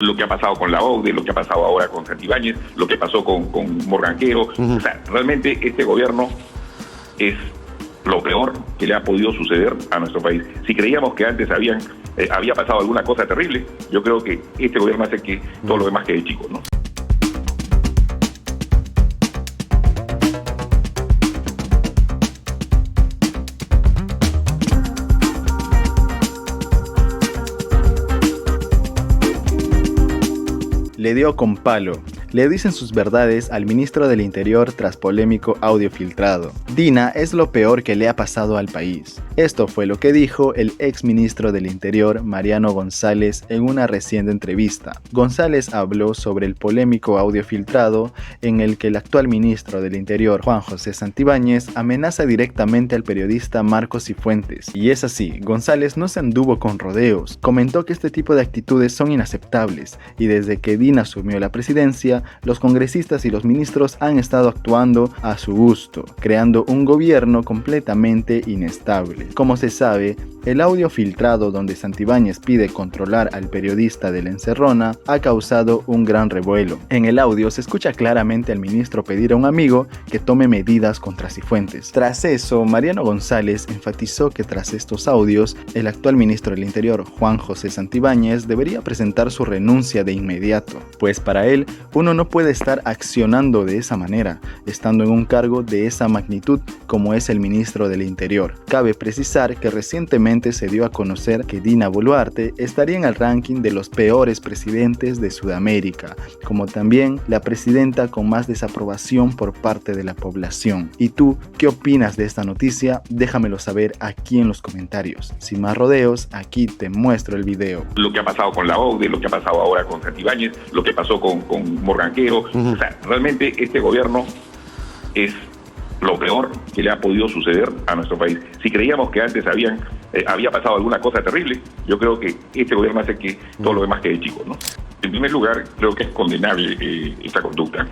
Lo que ha pasado con la OCDE, lo que ha pasado ahora con Santibáñez, lo que pasó con Morganquero. O sea, realmente este gobierno es lo peor que le ha podido suceder a nuestro país. Si creíamos que antes había pasado alguna cosa terrible, yo creo que este gobierno hace que todo lo demás quede chico, ¿no? Le dio con palo. Le dicen sus verdades al ministro del Interior tras polémico audio filtrado. Dina es lo peor que le ha pasado al país. Esto fue lo que dijo el ex ministro del Interior, Mariano González, en una reciente entrevista. González habló sobre el polémico audio filtrado en el que el actual ministro del Interior, Juan José Santibáñez, amenaza directamente al periodista Marcos Cifuentes. Y es así, González no se anduvo con rodeos. Comentó que este tipo de actitudes son inaceptables y desde que Dina asumió la presidencia, los congresistas y los ministros han estado actuando a su gusto, creando un gobierno completamente inestable. Como se sabe, el audio filtrado donde Santibáñez pide controlar al periodista de La Encerrona ha causado un gran revuelo. En el audio se escucha claramente al ministro pedir a un amigo que tome medidas contra Cifuentes. Tras eso, Mariano González enfatizó que tras estos audios, el actual ministro del Interior, Juan José Santibáñez, debería presentar su renuncia de inmediato, pues para él, uno no puede estar accionando de esa manera, estando en un cargo de esa magnitud como es el ministro del Interior. Cabe precisar que recientemente se dio a conocer que Dina Boluarte estaría en el ranking de los peores presidentes de Sudamérica, como también la presidenta con más desaprobación por parte de la población. ¿Y tú qué opinas de esta noticia? Déjamelo saber aquí en los comentarios. Sin más rodeos, aquí te muestro el video. Lo que ha pasado con la OCDE, lo que ha pasado ahora con Santibáñez, lo que pasó con Morganquero. O sea, realmente este gobierno es lo peor que le ha podido suceder a nuestro país. Si creíamos que antes había pasado alguna cosa terrible, yo creo que este gobierno hace que todo lo demás quede chico, ¿no? En primer lugar, creo que es condenable esta conducta,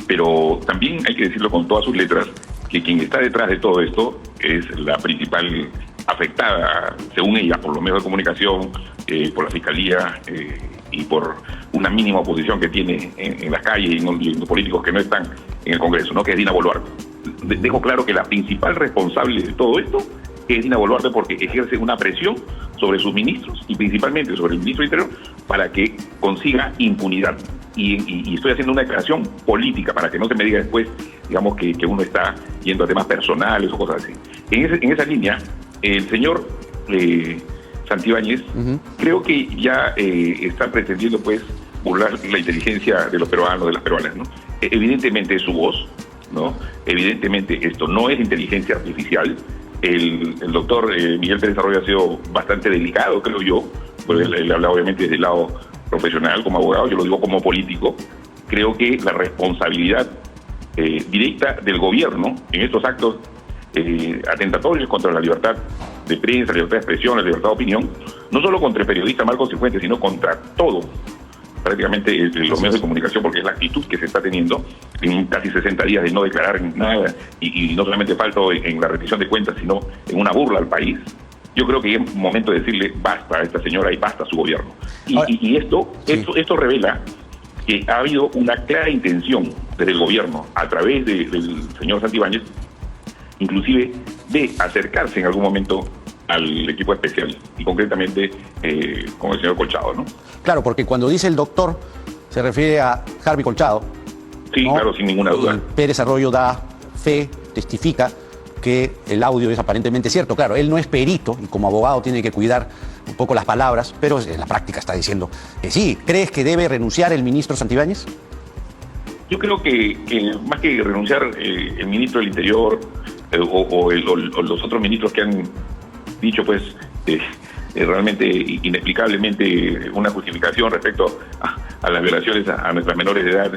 pero también hay que decirlo con todas sus letras, que quien está detrás de todo esto es la principal afectada, según ella, por los medios de comunicación, por la Fiscalía y por una mínima oposición que tiene en las calles y en los políticos que no están en el Congreso, ¿no? Que es Dina Boluarte. Dejo claro que la principal responsable de todo esto es Dina Boluarte, porque ejerce una presión sobre sus ministros y principalmente sobre el ministro del Interior para que consiga impunidad. Y estoy haciendo una declaración política para que no se me diga después, digamos, que uno está yendo a temas personales o cosas así. En esa línea, el señor Santibáñez, creo que ya está pretendiendo, pues, burlar la inteligencia de los peruanos, de las peruanas, ¿no? Evidentemente es su voz, ¿no? Evidentemente esto no es inteligencia artificial. El doctor Miguel Pérez Arroyo ha sido bastante delicado, creo yo, porque él habla obviamente desde el lado profesional como abogado, yo lo digo como político. Creo que la responsabilidad directa del gobierno en estos actos atentatorios contra la libertad de prensa, la libertad de expresión, la libertad de opinión, no solo contra el periodista Marcos Cifuentes, sino contra todo, prácticamente los medios de comunicación, porque es la actitud que se está teniendo en casi 60 días de no declarar nada y no solamente falto en la rendición de cuentas, sino en una burla al país. Yo creo que es momento de decirle basta a esta señora y basta a su gobierno. Y esto revela que ha habido una clara intención desde el gobierno, a través del señor Santibáñez, inclusive de acercarse en algún momento al equipo especial y concretamente con el señor Colchado, ¿no? Claro, porque cuando dice el doctor se refiere a Harvey Colchado. Sí, ¿no? Claro, sin ninguna duda. Y Pérez Arroyo da fe, testifica que el audio es aparentemente cierto. Claro, él no es perito y como abogado tiene que cuidar un poco las palabras, pero en la práctica está diciendo que sí. ¿Crees que debe renunciar el ministro Santibáñez? Yo creo que más que renunciar el ministro del Interior o los otros ministros que han dicho, pues, realmente inexplicablemente una justificación respecto a las violaciones a nuestras menores de edad,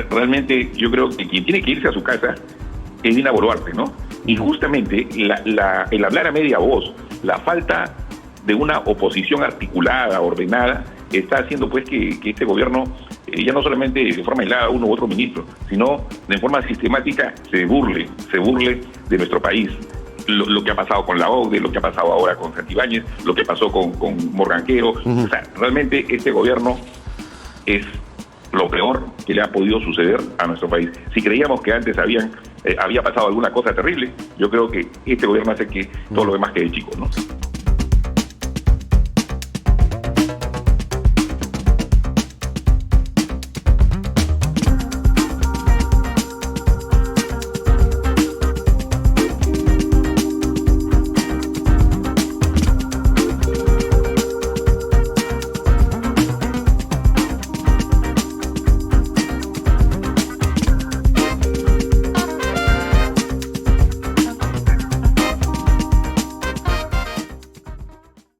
realmente yo creo que quien tiene que irse a su casa es Dina Boluarte, ¿no? Y justamente el hablar a media voz, la falta de una oposición articulada, ordenada, está haciendo, pues, que este gobierno ya no solamente de forma aislada uno u otro ministro, sino de forma sistemática se burle de nuestro país. lo que ha pasado con la OCDE, lo que ha pasado ahora con Santibáñez, lo que pasó con Morganquero. O sea, realmente este gobierno es lo peor que le ha podido suceder a nuestro país. Si creíamos que antes había pasado alguna cosa terrible, yo creo que este gobierno hace que todo lo demás quede chico, ¿no?